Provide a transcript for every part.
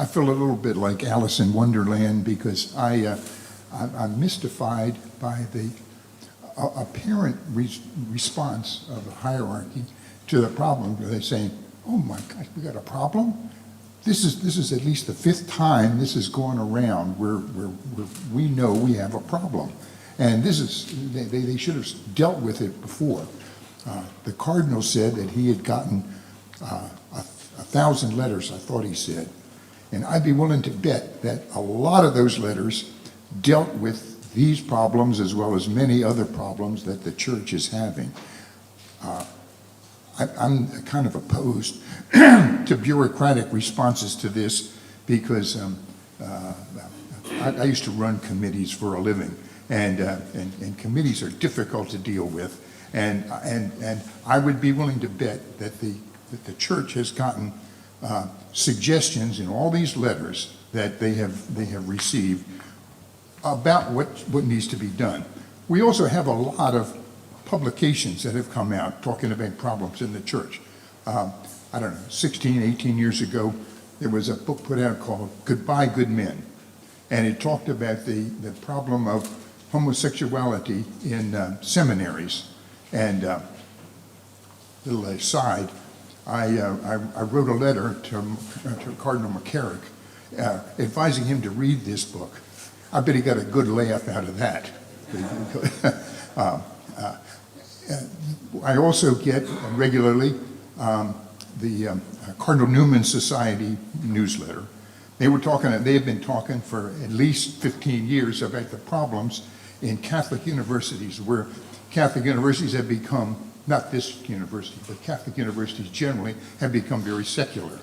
I feel a little bit like Alice in Wonderland because I'm mystified by the apparent response of the hierarchy to the problem. They're saying, "Oh my gosh, we got a problem." This is at least the fifth time this has gone around where we know we have a problem, and they should have dealt with it before. The cardinal said that he had gotten 1,000 letters, I thought he said, and I'd be willing to bet that a lot of those letters dealt with these problems as well as many other problems that the church is having. I'm kind of opposed to bureaucratic responses to this because I used to run committees for a living, and committees are difficult to deal with, and I would be willing to bet that the church has gotten suggestions in all these letters that they have received about what needs to be done. We also have a lot of publications that have come out talking about problems in the church. I don't know, 16, 18 years ago, there was a book put out called Goodbye Good Men, and it talked about the problem of homosexuality in seminaries. And little aside, I wrote a letter to Cardinal McCarrick advising him to read this book. I bet he got a good laugh out of that. I also get regularly the Cardinal Newman Society newsletter. They have been talking for at least 15 years about the problems in Catholic universities, where Catholic universities have become, not this university, but Catholic universities generally have become very secular.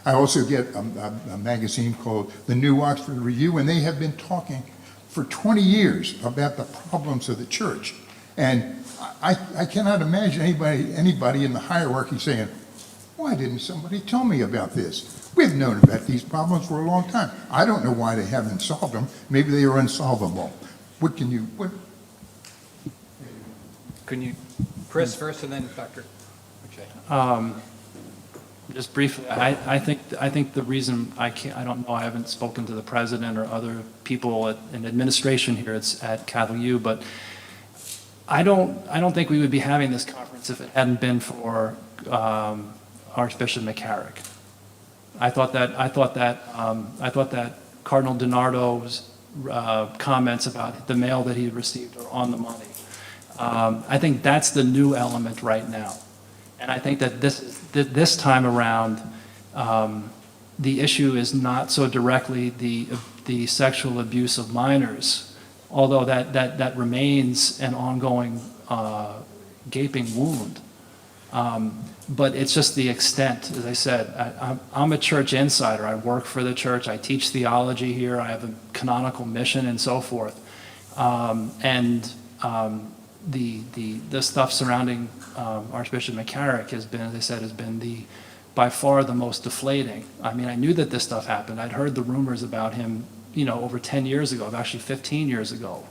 I also get a magazine called the New Oxford Review, and they have been talking for 20 years about the problems of the church. And I cannot imagine anybody in the hierarchy saying, "Why didn't somebody tell me about this? We've known about these problems for a long time. I don't know why they haven't solved them. Maybe they are unsolvable." Can you, Chris first and then Dr. McShay? Just briefly, I think the reason I don't know, I haven't spoken to the president or other people in administration here at Catholic U, but I don't think we would be having this conference if it hadn't been for Archbishop McCarrick. I thought that Cardinal DiNardo's comments about the mail that he received are on the money. I think that's the new element right now. And I think that this time around, the issue is not so directly the sexual abuse of minors, although that remains an ongoing gaping wound. But it's just the extent. As I said, I'm a church insider. I work for the church. I teach theology here. I have a canonical mission and so forth. The stuff surrounding Archbishop McCarrick has been, as I said, by far the most deflating. I mean, I knew that this stuff happened. I'd heard the rumors about him, over 10 years ago, actually 15 years ago.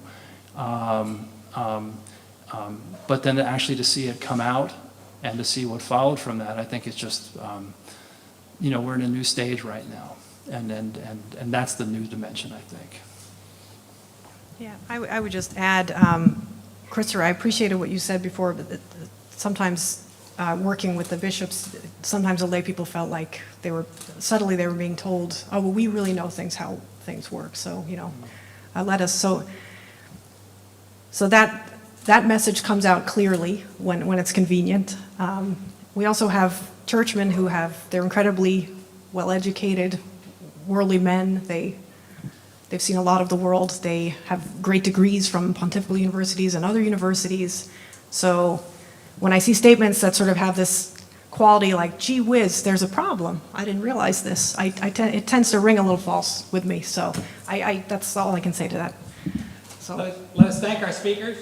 But then actually to see it come out and to see what followed from that, I think it's just, we're in a new stage right now. And that's the new dimension, I think. Yeah, I would just add, Christopher, I appreciated what you said before, but sometimes working with the bishops, sometimes the lay people felt like they were being told, "Oh, well, we really know how things work, so let us." So that message comes out clearly when it's convenient. We also have churchmen they're incredibly well-educated, worldly men. They've seen a lot of the world. They have great degrees from pontifical universities and other universities. So when I see statements that sort of have this quality like, "Gee whiz, there's a problem. I didn't realize this," it tends to ring a little false with me. So that's all I can say to that. So. Let us thank our speakers.